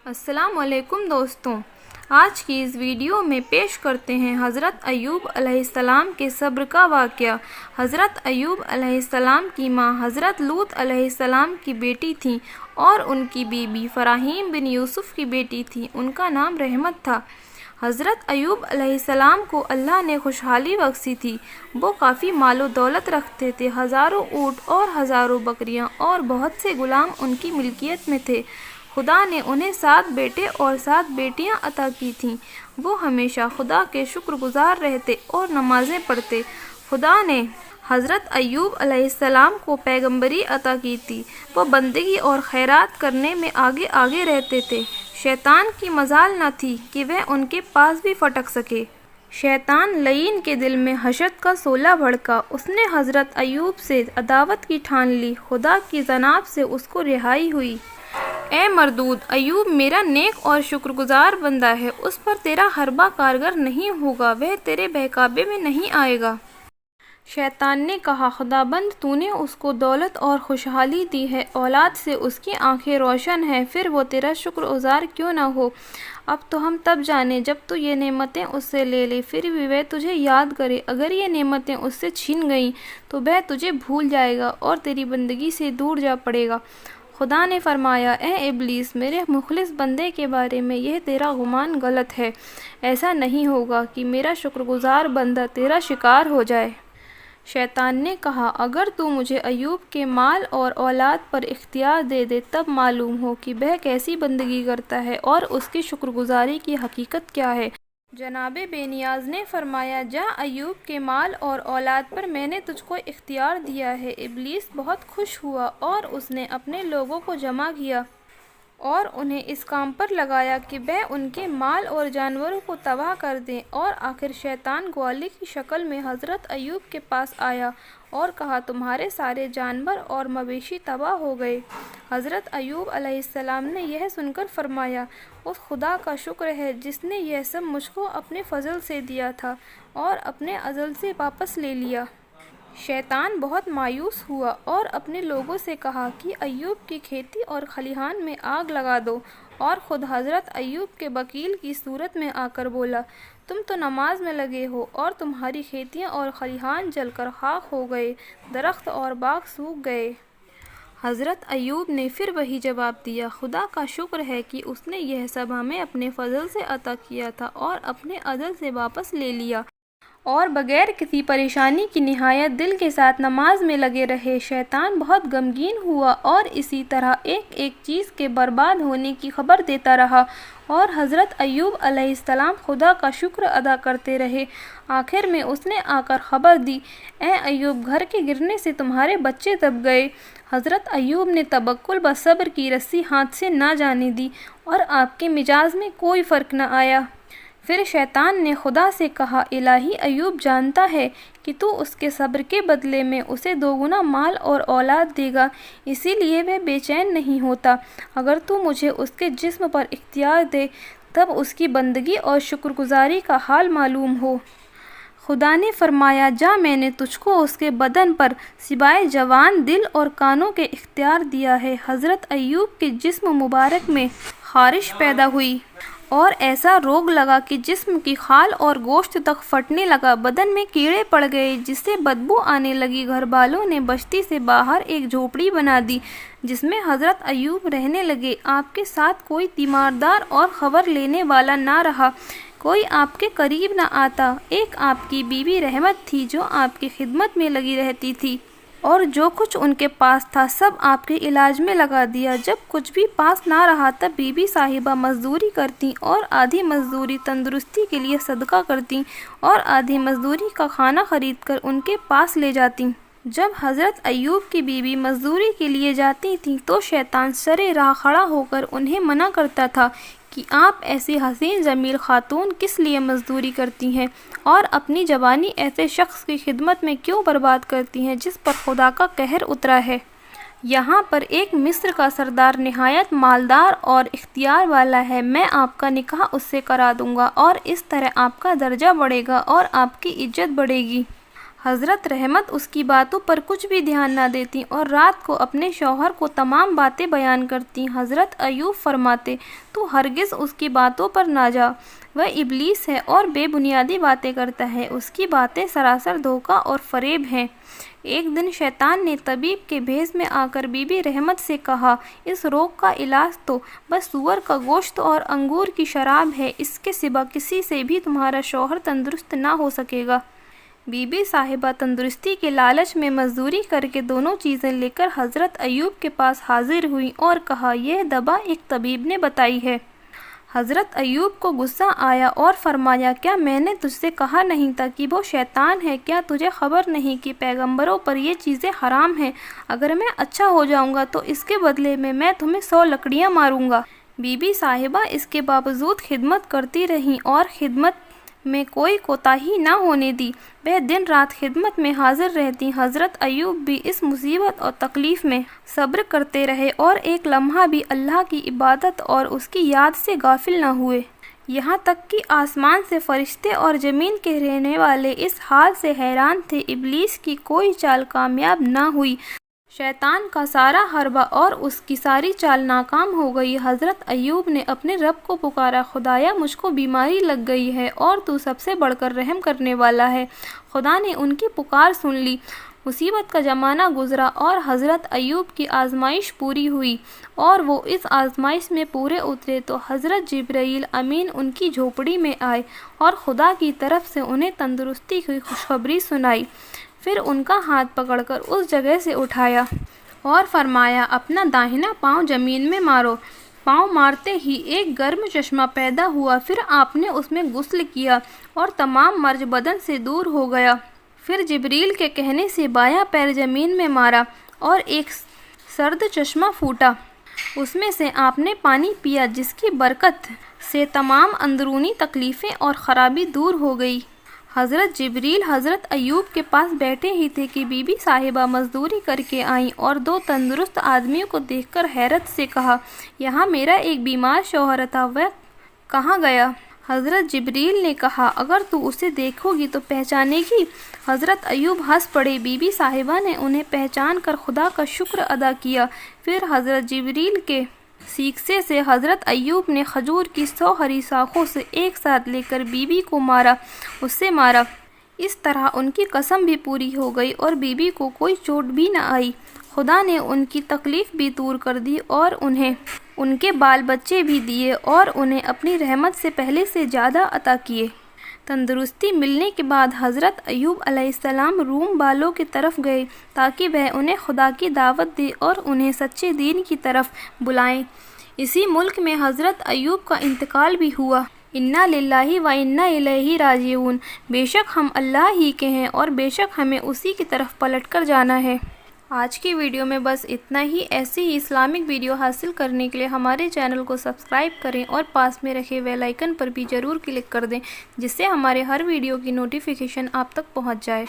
السلام علیکم دوستوں، آج کی اس ویڈیو میں پیش کرتے ہیں حضرت ایوب علیہ السلام کے صبر کا واقعہ۔ حضرت ایوب علیہ السلام کی ماں حضرت لوط علیہ السلام کی بیٹی تھیں اور ان کی بیوی فراہیم بن یوسف کی بیٹی تھی، ان کا نام رحمت تھا۔ حضرت ایوب علیہ السلام کو اللہ نے خوشحالی بخشی تھی، وہ کافی مال و دولت رکھتے تھے، ہزاروں اونٹ اور ہزاروں بکریاں اور بہت سے غلام ان کی ملکیت میں تھے۔ خدا نے انہیں 7 بیٹے اور 7 بیٹیاں عطا کی تھیں۔ وہ ہمیشہ خدا کے شکر گزار رہتے اور نمازیں پڑھتے۔ خدا نے حضرت ایوب علیہ السلام کو پیغمبری عطا کی تھی۔ وہ بندگی اور خیرات کرنے میں آگے آگے رہتے تھے۔ شیطان کی مجال نہ تھی کہ وہ ان کے پاس بھی پھٹک سکے۔ شیطان لعین کے دل میں حسد کا شعلہ بھڑکا۔ اس نے حضرت ایوب سے عداوت کی ٹھان لی۔ خدا کی جانب سے اس کو رہائی ہوئی۔ اے مردود، ایوب میرا نیک اور شکر گزار بندہ ہے، اس پر تیرا حربہ کارگر نہیں ہوگا، وہ تیرے بہکاوے میں نہیں آئے گا۔ شیطان نے کہا، خداوند تو نے اس کو دولت اور خوشحالی دی ہے، اولاد سے اس کی آنکھیں روشن ہیں، پھر وہ تیرا شکر گزار کیوں نہ ہو؟ اب تو ہم تب جانے جب تو یہ نعمتیں اس سے لے لے، پھر بھی وہ تجھے یاد کرے۔ اگر یہ نعمتیں اس سے چھین گئیں تو وہ تجھے بھول جائے گا اور تیری بندگی سے دور جا پڑے گا۔ خدا نے فرمایا، اے ابلیس، میرے مخلص بندے کے بارے میں یہ تیرا گمان غلط ہے۔ ایسا نہیں ہوگا کہ میرا شکر گزار بندہ تیرا شکار ہو جائے۔ شیطان نے کہا، اگر تو مجھے ایوب کے مال اور اولاد پر اختیار دے دے تب معلوم ہو کہ وہ کیسی بندگی کرتا ہے اور اس کی شکر گزاری کی حقیقت کیا ہے۔ جناب بے نیاز نے فرمایا، جا، ایوب کے مال اور اولاد پر میں نے تجھ کو اختیار دیا ہے۔ ابلیس بہت خوش ہوا اور اس نے اپنے لوگوں کو جمع کیا اور انہیں اس کام پر لگایا کہ وہ ان کے مال اور جانوروں کو تباہ کر دیں، اور آخر شیطان گوالی کی شکل میں حضرت ایوب کے پاس آیا اور کہا، تمہارے سارے جانور اور مویشی تباہ ہو گئے۔ حضرت ایوب علیہ السلام نے یہ سن کر فرمایا، اس خدا کا شکر ہے جس نے یہ سب مجھ کو اپنے فضل سے دیا تھا اور اپنے عدل سے واپس لے لیا۔ شیطان بہت مایوس ہوا اور اپنے لوگوں سے کہا کہ ایوب کی کھیتی اور کھلیہان میں آگ لگا دو، اور خود حضرت ایوب کے وکیل کی صورت میں آ کر بولا، تم تو نماز میں لگے ہو اور تمہاری کھیتیاں اور کھلیہان جل کر خاک ہو گئے، درخت اور باغ سوکھ گئے۔ حضرت ایوب نے پھر وہی جواب دیا، خدا کا شکر ہے کہ اس نے یہ سب ہمیں اپنے فضل سے عطا کیا تھا اور اپنے عدل سے واپس لے لیا، اور بغیر کسی پریشانی کی نہایت دل کے ساتھ نماز میں لگے رہے۔ شیطان بہت غمگین ہوا اور اسی طرح ایک ایک چیز کے برباد ہونے کی خبر دیتا رہا، اور حضرت ایوب علیہ السلام خدا کا شکر ادا کرتے رہے۔ آخر میں اس نے آ کر خبر دی، اے ایوب، گھر کے گرنے سے تمہارے بچے دب گئے۔ حضرت ایوب نے توکل بس صبر کی رسی ہاتھ سے نہ جانے دی اور آپ کے مزاج میں کوئی فرق نہ آیا۔ پھر شیطان نے خدا سے کہا، الہی، ایوب جانتا ہے کہ تو اس کے صبر کے بدلے میں اسے 2 گنا مال اور اولاد دے گا، اسی لیے وہ بے چین نہیں ہوتا۔ اگر تو مجھے اس کے جسم پر اختیار دے تب اس کی بندگی اور شکر گزاری کا حال معلوم ہو۔ خدا نے فرمایا، جا، میں نے تجھ کو اس کے بدن پر سوائے جوان دل اور کانوں کے اختیار دیا ہے۔ حضرت ایوب کے جسم مبارک میں خارش پیدا ہوئی اور ایسا روگ لگا کہ جسم کی کھال اور گوشت تک پھٹنے لگا، بدن میں کیڑے پڑ گئے جس سے بدبو آنے لگی۔ گھر والوں نے بستی سے باہر ایک جھوپڑی بنا دی جس میں حضرت ایوب رہنے لگے۔ آپ کے ساتھ کوئی تیماردار اور خبر لینے والا نہ رہا، کوئی آپ کے قریب نہ آتا۔ ایک آپ کی بیوی رحمت تھی جو آپ کی خدمت میں لگی رہتی تھی، اور جو کچھ ان کے پاس تھا سب آپ کے علاج میں لگا دیا۔ جب کچھ بھی پاس نہ رہا تب بی بی صاحبہ مزدوری کرتی اور آدھی مزدوری تندرستی کے لیے صدقہ کرتی اور آدھی مزدوری کا کھانا خرید کر ان کے پاس لے جاتی۔ جب حضرت ایوب کی بیوی مزدوری کے لیے جاتی تھی تو شیطان سرے راہ کھڑا ہو کر انہیں منع کرتا تھا کہ آپ ایسی حسین جمیل خاتون کس لیے مزدوری کرتی ہیں اور اپنی جوانی ایسے شخص کی خدمت میں کیوں برباد کرتی ہیں جس پر خدا کا قہر اترا ہے۔ یہاں پر ایک مصر کا سردار نہایت مالدار اور اختیار والا ہے، میں آپ کا نکاح اس سے کرا دوں گا اور اس طرح آپ کا درجہ بڑھے گا اور آپ کی عزت بڑھے گی۔ حضرت رحمت اس کی باتوں پر کچھ بھی دھیان نہ دیتی اور رات کو اپنے شوہر کو تمام باتیں بیان کرتی۔ حضرت ایوب فرماتے، تو ہرگز اس کی باتوں پر نہ جا، وہ ابلیس ہے اور بے بنیادی باتیں کرتا ہے، اس کی باتیں سراسر دھوکہ اور فریب ہیں۔ ایک دن شیطان نے طبیب کے بھیس میں آ کر بی بی رحمت سے کہا، اس روگ کا علاج تو بس سور کا گوشت اور انگور کی شراب ہے، اس کے سوا کسی سے بھی تمہارا شوہر تندرست نہ ہو سکے گا۔ بی بی صاحبہ تندرستی کے لالچ میں مزدوری کر کے دونوں چیزیں لے کر حضرت ایوب کے پاس حاضر ہوئی اور کہا، یہ دوا ایک طبیب نے بتائی ہے۔ حضرت ایوب کو غصہ آیا اور فرمایا، کیا میں نے تجھ سے کہا نہیں تھا کہ وہ شیطان ہے؟ کیا تجھے خبر نہیں کہ پیغمبروں پر یہ چیزیں حرام ہیں؟ اگر میں اچھا ہو جاؤں گا تو اس کے بدلے میں تمہیں 100 لکڑیاں ماروں گا۔ بی بی صاحبہ اس کے باوجود خدمت کرتی رہیں اور خدمت میں کوئی کوتاہی نہ ہونے دی، وہ دن رات خدمت میں حاضر رہتی۔ حضرت ایوب بھی اس مصیبت اور تکلیف میں صبر کرتے رہے اور ایک لمحہ بھی اللہ کی عبادت اور اس کی یاد سے غافل نہ ہوئے، یہاں تک کہ آسمان سے فرشتے اور زمین کے رہنے والے اس حال سے حیران تھے۔ ابلیس کی کوئی چال کامیاب نہ ہوئی، شیطان کا سارا حربہ اور اس کی ساری چال ناکام ہو گئی۔ حضرت ایوب نے اپنے رب کو پکارا، خدایا مجھ کو بیماری لگ گئی ہے اور تو سب سے بڑھ کر رحم کرنے والا ہے۔ خدا نے ان کی پکار سن لی۔ مصیبت کا زمانہ گزرا اور حضرت ایوب کی آزمائش پوری ہوئی اور وہ اس آزمائش میں پورے اترے تو حضرت جبرائیل امین ان کی جھوپڑی میں آئے اور خدا کی طرف سے انہیں تندرستی کی خوشخبری سنائی۔ پھر ان کا ہاتھ پکڑ کر اس جگہ سے اٹھایا اور فرمایا، اپنا داہنا پاؤں زمین میں مارو۔ پاؤں مارتے ہی ایک گرم چشمہ پیدا ہوا، پھر آپ نے اس میں غسل کیا اور تمام مرض بدن سے دور ہو گیا۔ پھر جبریل کے کہنے سے بایاں پیر زمین میں مارا اور ایک سرد چشمہ پھوٹا، اس میں سے آپ نے پانی پیا، جس کی برکت سے تمام اندرونی تکلیفیں اور خرابی دور ہو گئی۔ حضرت جبریل حضرت ایوب کے پاس بیٹھے ہی تھے کہ بی بی صاحبہ مزدوری کر کے آئیں اور 2 تندرست آدمیوں کو دیکھ کر حیرت سے کہا، یہاں میرا ایک بیمار شوہر تھا، وہ کہاں گیا؟ حضرت جبریل نے کہا، اگر تو اسے دیکھو گی تو پہچانے گی۔ حضرت ایوب ہنس پڑے۔ بی بی صاحبہ نے انہیں پہچان کر خدا کا شکر ادا کیا۔ پھر حضرت جبریل کے سیکسے سے حضرت ایوب نے کھجور کی 100 ہری شاخوں سے ایک ساتھ لے کر بی بی کو مارا، اس سے مارا۔ اس طرح ان کی قسم بھی پوری ہو گئی اور بی بی کو کوئی چوٹ بھی نہ آئی۔ خدا نے ان کی تکلیف بھی دور کر دی اور انہیں ان کے بال بچے بھی دیے اور انہیں اپنی رحمت سے پہلے سے زیادہ عطا کیے۔ تندرستی ملنے کے بعد حضرت ایوب علیہ السلام روم والوں کی طرف گئے تاکہ وہ انہیں خدا کی دعوت دے اور انہیں سچے دین کی طرف بلائیں۔ اسی ملک میں حضرت ایوب کا انتقال بھی ہوا۔ انا للہ و انا الیہ راجعون، بے شک ہم اللہ ہی کے ہیں اور بے شک ہمیں اسی کی طرف پلٹ کر جانا ہے۔ آج کی ویڈیو میں بس اتنا ہی۔ ایسی ہی اسلامک ویڈیو حاصل کرنے کے لیے ہمارے چینل کو سبسکرائب کریں اور پاس میں رکھے بیل آئیکن پر بھی ضرور کلک کر دیں، جس سے ہمارے ہر ویڈیو کی نوٹیفیکیشن آپ تک پہنچ جائے۔